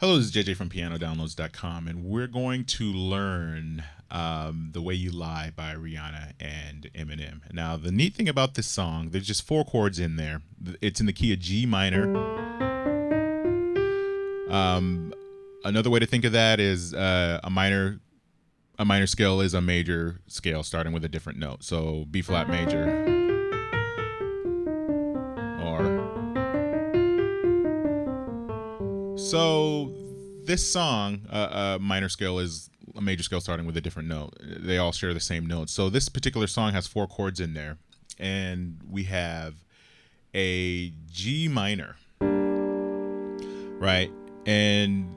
Hello, this is JJ from PianoDownloads.com, and we're going to learn The Way You Lie by Rihanna and Eminem. Now, the neat thing about this song, there's just four chords in there. It's in the key of G minor. Another way to think of that is a minor scale is a major scale starting with a different note. So B flat major, or so this song, minor scale is a major scale starting with a different note. They all share the same notes. So this particular song has four chords in there, and we have a G minor, right? And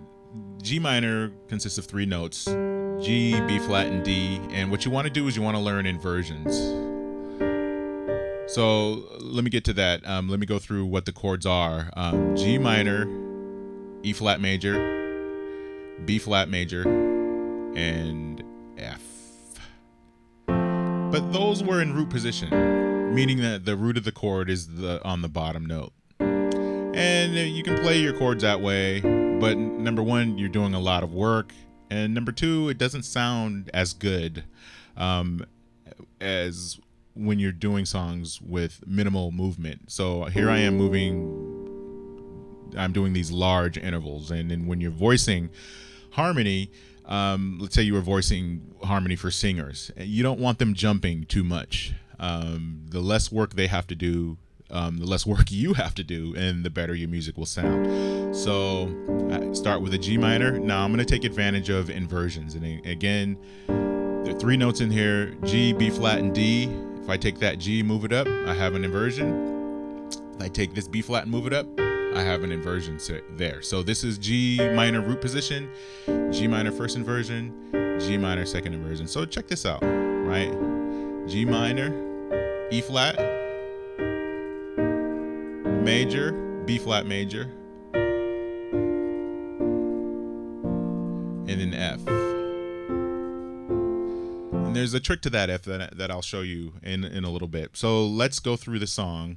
G minor consists of three notes: G, B flat, and D. And what you want to do is you want to learn inversions. So let me get to that. Let me go through what the chords are. G minor, E flat major, B flat major, and F. But those were in root position, meaning that the root of the chord is on the bottom note. And you can play your chords that way, but number one, you're doing a lot of work, and number two, it doesn't sound as good as when you're doing songs with minimal movement. So here I am I'm doing these large intervals, and then when you're voicing harmony, let's say you were voicing harmony for singers, you don't want them jumping too much. The less work they have to do, the less work you have to do, and the better your music will sound. So I start with a G minor. Now I'm going to take advantage of inversions, and again, there are three notes in here: G, B flat, and D. If I take that G, move it up, I have an inversion. If I take this B flat and move it up, I have an inversion there. So this is G minor root position, G minor first inversion, G minor second inversion. So check this out, right? G minor, E flat, major, B flat major, and then F. And there's a trick to that F that I'll show you in a little bit. So let's go through the song.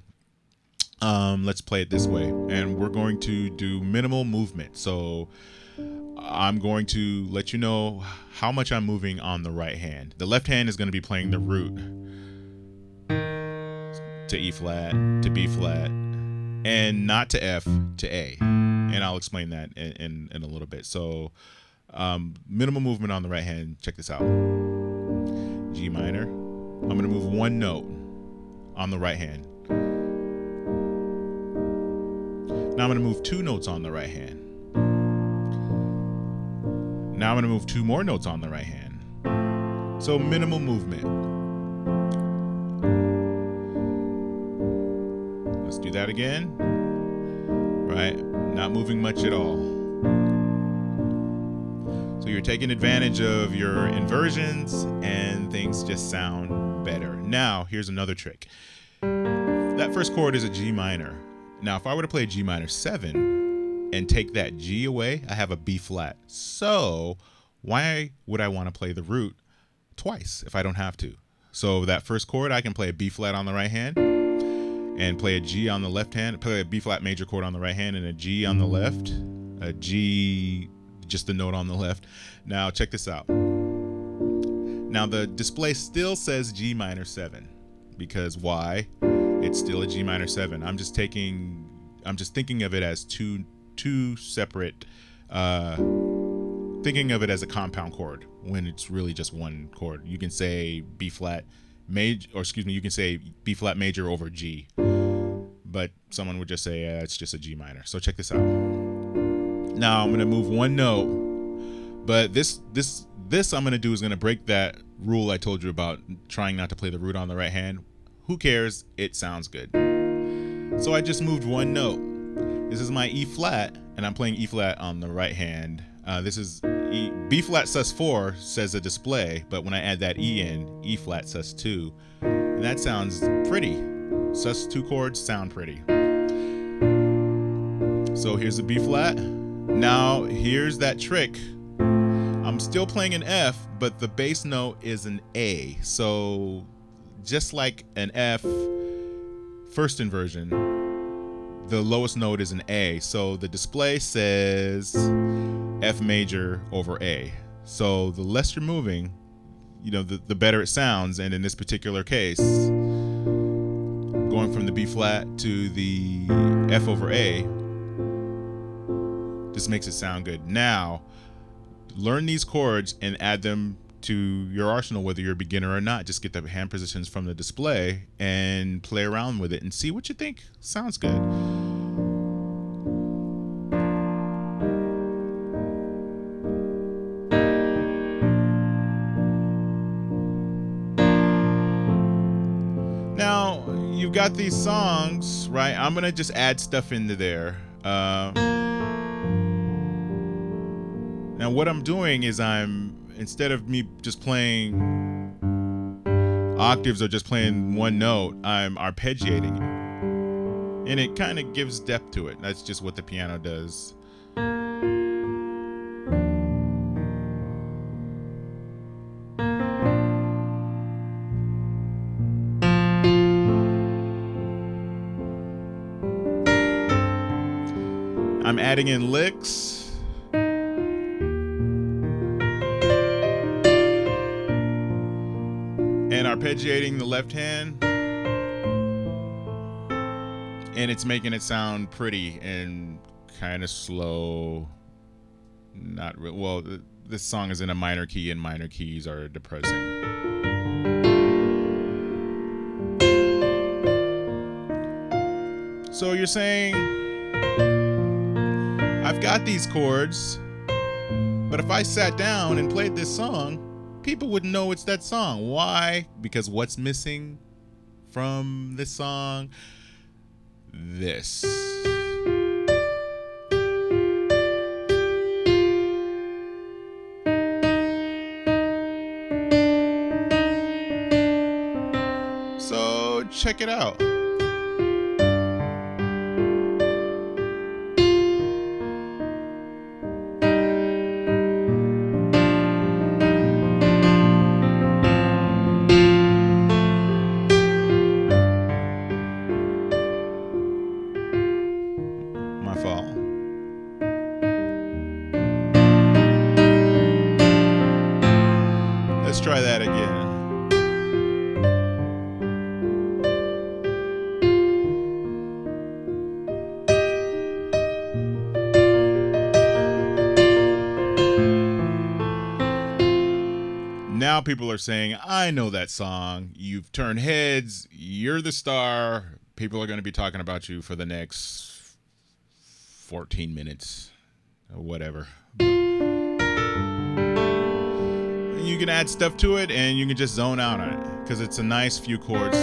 Let's play it this way, and we're going to do minimal movement. So I'm going to let you know how much I'm moving on the right hand. The left hand is going to be playing the root to E flat, to B flat, and not to F, to A. And I'll explain that in a little bit. So minimal movement on the right hand. Check this out. G minor. I'm going to move one note on the right hand. Now I'm going to move two notes on the right hand. Now I'm going to move two more notes on the right hand. So minimal movement. Let's do that again. Right? Not moving much at all. So you're taking advantage of your inversions, and things just sound better. Now, here's another trick. That first chord is a G minor. Now, if I were to play a G minor 7 and take that G away, I have a B flat. So why would I want to play the root twice if I don't have to? So that first chord, I can play a B flat on the right hand and play a G on the left hand, play a B flat major chord on the right hand and a G on the left, a G, just the note on the left. Now check this out. Now the display still says G minor 7 because why? It's still a G minor 7. I'm just thinking of it as two separate, thinking of it as a compound chord when it's really just one chord. You can say B flat major, or excuse me, you can say B flat major over G, but someone would just say it's just a G minor. So check this out. Now I'm gonna move one note, but this I'm gonna do is gonna break that rule I told you about, trying not to play the root on the right hand. Who cares? It sounds good. So I just moved one note. This is my E flat, and I'm playing E flat on the right hand. This is B flat sus4 says a display, but when I add that E in, E flat sus2, and that sounds pretty. Sus2 chords sound pretty. So here's the B flat. Now here's that trick. I'm still playing an F, but the bass note is an A. So just like an F first inversion, the lowest note is an A. So the display says F major over A. So the less you're moving, the better it sounds. And in this particular case, going from the B flat to the F over A just makes it sound good. Now, learn these chords and add them to your arsenal, whether you're a beginner or not. Just get the hand positions from the display and play around with it and see what you think sounds good. Now, you've got these songs, right? I'm going to just add stuff into there. Now, what I'm doing is instead of me just playing octaves or just playing one note, I'm arpeggiating it. And it kind of gives depth to it. That's just what the piano does. I'm adding in licks. And arpeggiating the left hand, and it's making it sound pretty and kind of slow. Not real well. This song is in a minor key, and minor keys are depressing. So you're saying, I've got these chords, but if I sat down and played this song, people wouldn't know it's that song. Why? Because what's missing from this song? This. So check it out. Let's try that again. Now people are saying, I know that song. You've turned heads. You're the star. People are going to be talking about you for the next 14 minutes or whatever. You can add stuff to it and you can just zone out on it because it's a nice few chords.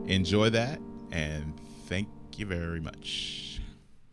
Enjoy that, and thank you very much.